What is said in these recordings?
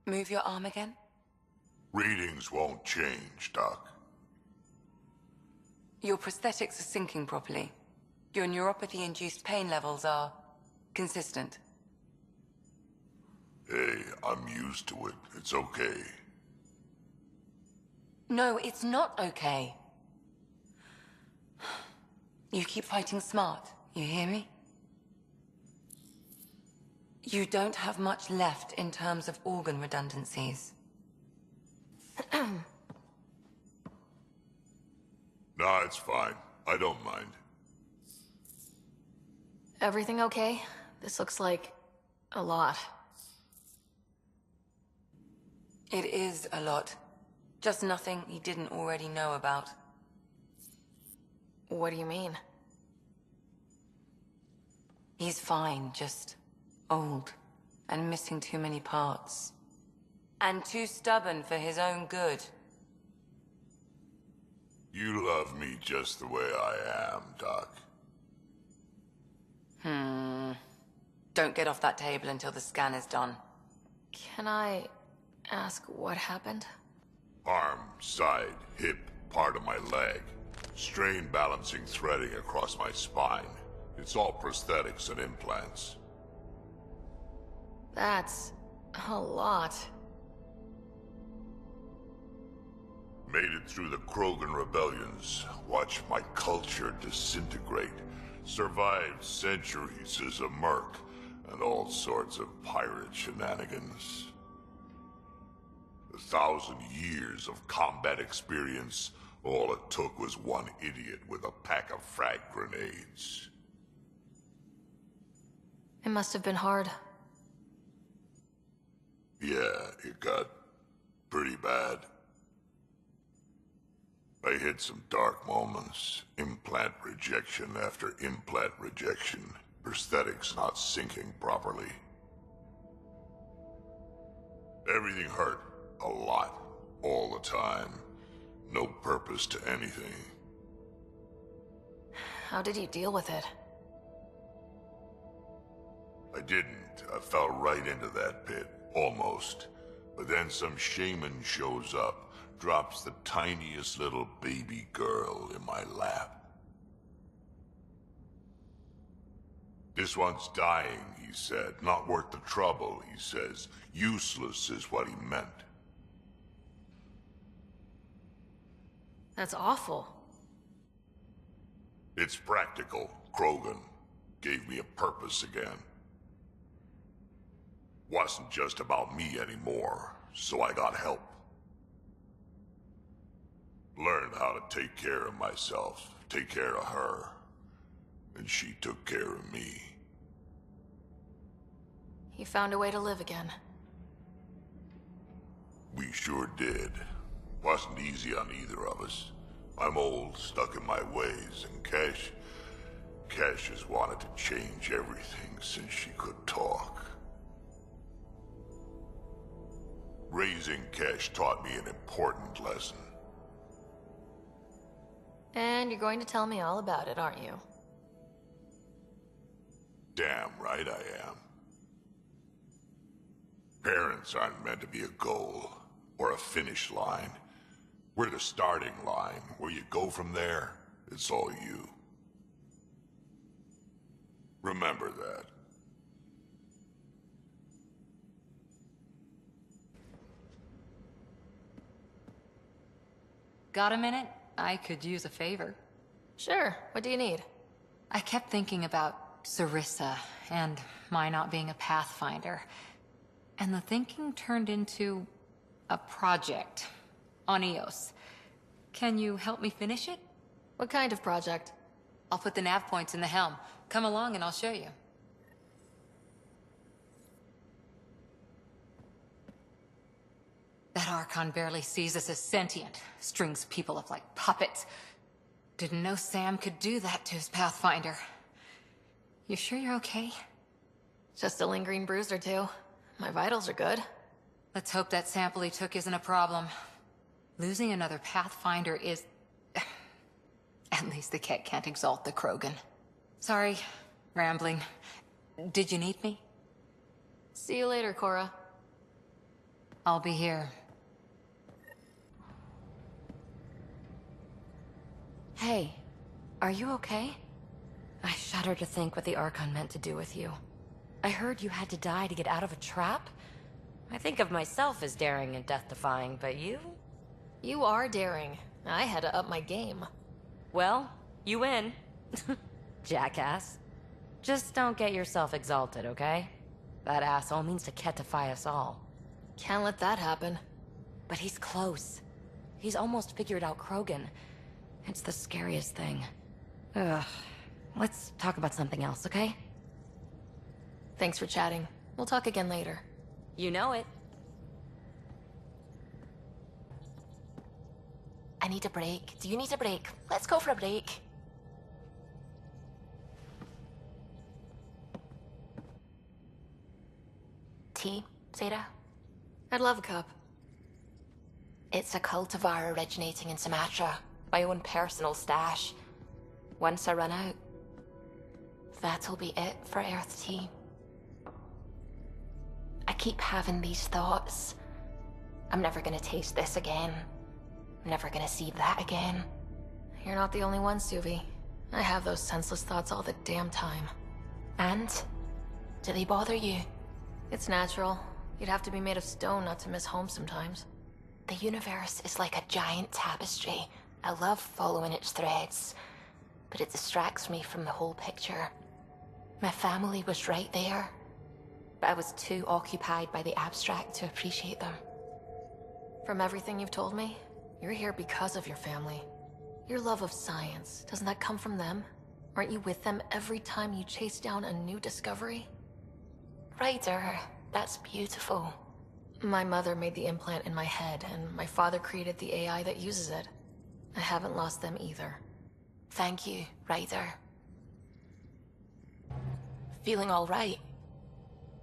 Move your arm again? Readings won't change, Doc. Your prosthetics are syncing properly. Your neuropathy-induced pain levels are consistent. Hey, I'm used to it. It's okay. No, it's not okay. You keep fighting smart, you hear me? You don't have much left in terms of organ redundancies. Nah, it's fine. I don't mind. Everything okay? This looks like a lot. It is a lot. Just nothing he didn't already know about. What do you mean? He's fine, just old and missing too many parts. And too stubborn for his own good. You love me just the way I am, Doc. Don't get off that table until the scan is done. Can I ask what happened? Arm, side, hip, part of my leg. Strain balancing threading across my spine. It's all prosthetics and implants. That's a lot. Made it through the Krogan rebellions. Watched my culture disintegrate. Survived centuries as a merc. And all sorts of pirate shenanigans. 1,000 years of combat experience. All it took was one idiot with a pack of frag grenades. It must have been hard. Yeah, it got pretty bad. I hit some dark moments. Implant rejection after implant rejection. Prosthetics not syncing properly. Everything hurt. A lot. All the time. No purpose to anything. How did you deal with it? I didn't. I fell right into that pit. Almost. But then some shaman shows up, drops the tiniest little baby girl in my lap. This one's dying, he said. Not worth the trouble, he says. Useless is what he meant. That's awful. It's practical. Krogan gave me a purpose again. Wasn't just about me anymore, so I got help. Learned how to take care of myself, take care of her. And she took care of me. You found a way to live again. We sure did. Wasn't easy on either of us. I'm old, stuck in my ways, and Cash has wanted to change everything since she could talk. Raising Cash taught me an important lesson. And you're going to tell me all about it, aren't you? Damn right I am. Parents aren't meant to be a goal, or a finish line. We're the starting line. Where you go from there, it's all you. Remember that. Got a minute? I could use a favor. Sure. What do you need? I kept thinking about Sarissa and my not being a Pathfinder. And the thinking turned into a project on Eos. Can you help me finish it? What kind of project? I'll put the nav points in the helm. Come along and I'll show you. That Archon barely sees us as sentient, strings people up like puppets. Didn't know Sam could do that to his Pathfinder. You sure you're okay? Just a lingering bruise or two. My vitals are good. Let's hope that sample he took isn't a problem. Losing another Pathfinder is... At least the Ket can't exalt the Krogan. Sorry, rambling. Did you need me? See you later, Cora. I'll be here. Hey, are you okay? I shudder to think what the Archon meant to do with you. I heard you had to die to get out of a trap. I think of myself as daring and death-defying, but you? You are daring. I had to up my game. Well, you win. Jackass. Just don't get yourself exalted, okay? That asshole means to ketify us all. Can't let that happen. But he's close. He's almost figured out Krogan. It's the scariest thing. Ugh. Let's talk about something else, okay? Thanks for chatting. We'll talk again later. You know it. I need a break. Do you need a break? Let's go for a break. Tea, Zeta? I'd love a cup. It's a cultivar originating in Sumatra. My own personal stash. Once I run out, that'll be it for Earth tea. I keep having these thoughts. I'm never gonna taste this again. I'm never gonna see that again. You're not the only one, Suvi. I have those senseless thoughts all the damn time. And? Do they bother you? It's natural. You'd have to be made of stone not to miss home sometimes. The universe is like a giant tapestry. I love following its threads, but it distracts me from the whole picture. My family was right there, but I was too occupied by the abstract to appreciate them. From everything you've told me, you're here because of your family. Your love of science, doesn't that come from them? Aren't you with them every time you chase down a new discovery? Ryder, that's beautiful. My mother made the implant in my head, and my father created the AI that uses it. I haven't lost them either. Thank you, Ryder. Feeling all right?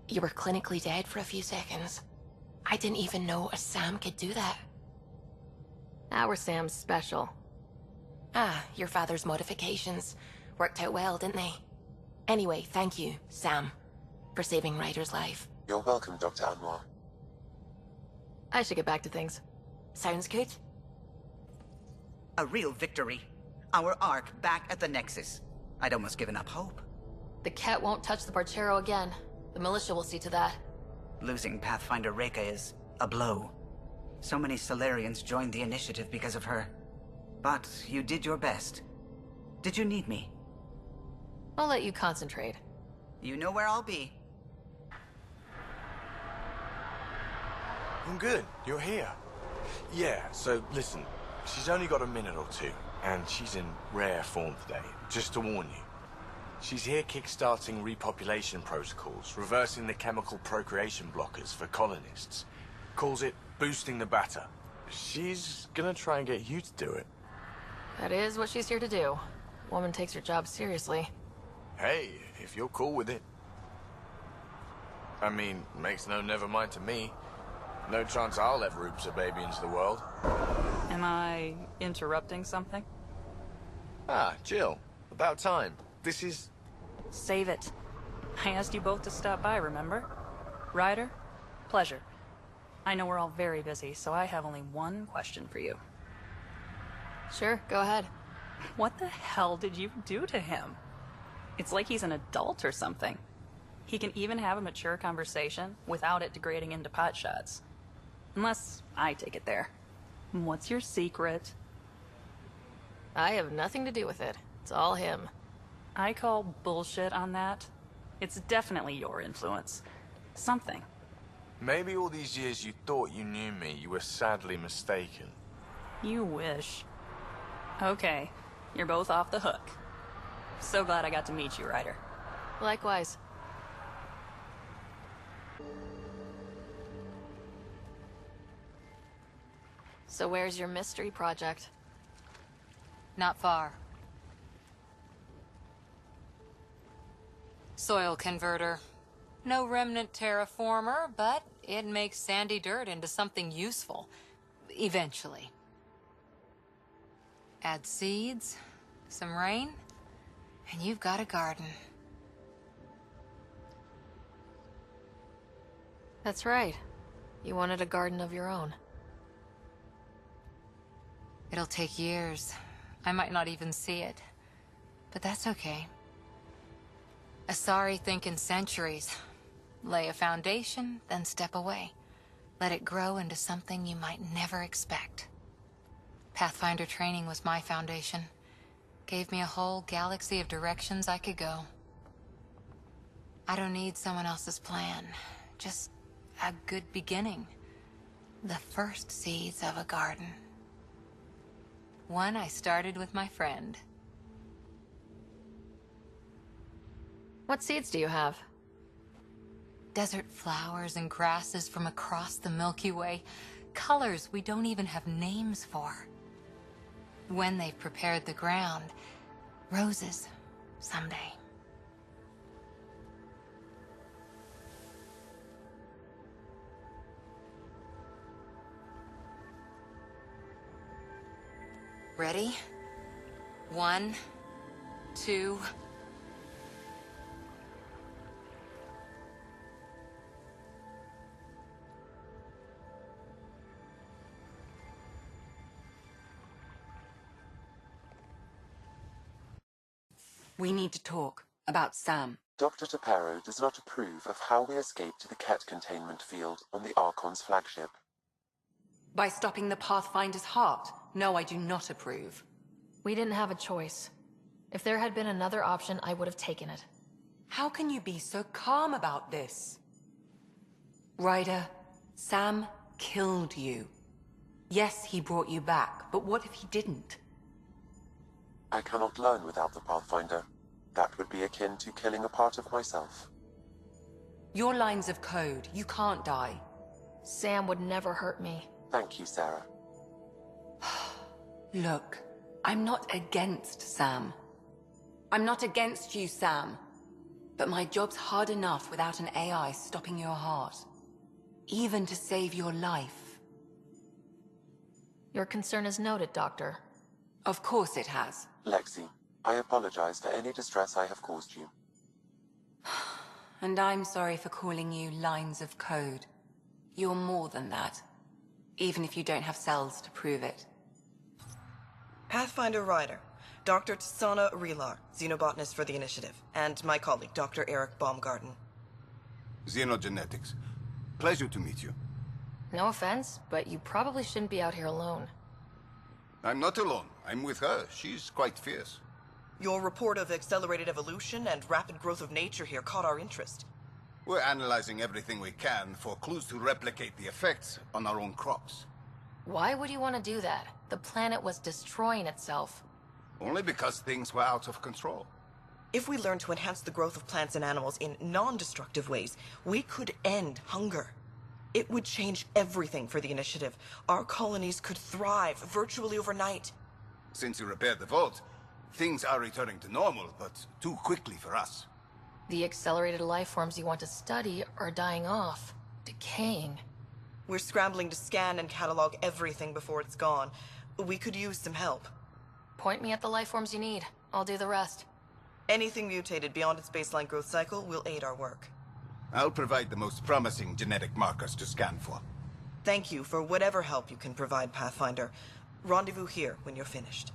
You were clinically dead for a few seconds. I didn't even know a Sam could do that. Our Sam's special. Ah, your father's modifications. Worked out well, didn't they? Anyway, thank you, Sam, for saving Ryder's life. You're welcome, Dr. Anwar. I should get back to things. Sounds good? A real victory. Our Ark back at the Nexus. I'd almost given up hope. The cat won't touch the Barchero again. The militia will see to that. Losing Pathfinder Reka is a blow. So many Solarians joined the initiative because of her. But you did your best. Did you need me? I'll let you concentrate. You know where I'll be. I'm good. You're here. Yeah, so listen. She's only got a minute or two, and she's in rare form today. Just to warn you. She's here kickstarting repopulation protocols, reversing the chemical procreation blockers for colonists. Calls it boosting the batter. She's gonna try and get you to do it. That is what she's here to do. Woman takes her job seriously. Hey, if you're cool with it. I mean, makes no never mind to me. No chance I'll ever oops a baby into the world. Am I interrupting something? Ah, Jill. About time. This is... Save it. I asked you both to stop by, remember? Ryder? Pleasure. I know we're all very busy, so I have only one question for you. Sure, go ahead. What the hell did you do to him? It's like he's an adult or something. He can even have a mature conversation without it degrading into potshots. Unless I take it there. What's your secret? I have nothing to do with it. It's all him. I call bullshit on that. It's definitely your influence. Something. Maybe all these years you thought you knew me, you were sadly mistaken. You wish. Okay, you're both off the hook. So glad I got to meet you, Ryder. Likewise. So where's your mystery project? Not far. Soil converter. No remnant terraformer, but it makes sandy dirt into something useful. Eventually. Add seeds, some rain, and you've got a garden. That's right. You wanted a garden of your own. It'll take years. I might not even see it. But that's okay. Asari think in centuries. Lay a foundation, then step away. Let it grow into something you might never expect. Pathfinder training was my foundation. Gave me a whole galaxy of directions I could go. I don't need someone else's plan. Just a good beginning. The first seeds of a garden. One I started with my friend. What seeds do you have? Desert flowers and grasses from across the Milky Way. Colors we don't even have names for. When they've prepared the ground, roses someday. Ready? 1, 2... We need to talk about Sam. Dr. Taparo does not approve of how we escaped to the Ket containment field on the Archon's flagship. By stopping the Pathfinder's heart? No, I do not approve. We didn't have a choice. If there had been another option, I would have taken it. How can you be so calm about this? Ryder, Sam killed you. Yes, he brought you back, but what if he didn't? I cannot learn without the Pathfinder. That would be akin to killing a part of myself. Your lines of code, you can't die. Sam would never hurt me. Thank you, Sarah. Look, I'm not against Sam. I'm not against you, Sam. But my job's hard enough without an AI stopping your heart. Even to save your life. Your concern is noted, Doctor. Of course it has. Lexi, I apologize for any distress I have caused you. And I'm sorry for calling you lines of code. You're more than that. Even if you don't have cells to prove it. Pathfinder Ryder, Dr. Tsana Relar, xenobotanist for the Initiative, and my colleague, Dr. Eric Baumgarten. Xenogenetics. Pleasure to meet you. No offense, but you probably shouldn't be out here alone. I'm not alone. I'm with her. She's quite fierce. Your report of accelerated evolution and rapid growth of nature here caught our interest. We're analyzing everything we can for clues to replicate the effects on our own crops. Why would you want to do that? The planet was destroying itself. Only because things were out of control. If we learn to enhance the growth of plants and animals in non-destructive ways, we could end hunger. It would change everything for the Initiative. Our colonies could thrive virtually overnight. Since you repaired the vault, things are returning to normal, but too quickly for us. The accelerated life forms you want to study are dying off, decaying. We're scrambling to scan and catalog everything before it's gone. We could use some help. Point me at the life forms you need. I'll do the rest. Anything mutated beyond its baseline growth cycle will aid our work. I'll provide the most promising genetic markers to scan for. Thank you for whatever help you can provide, Pathfinder. Rendezvous here when you're finished.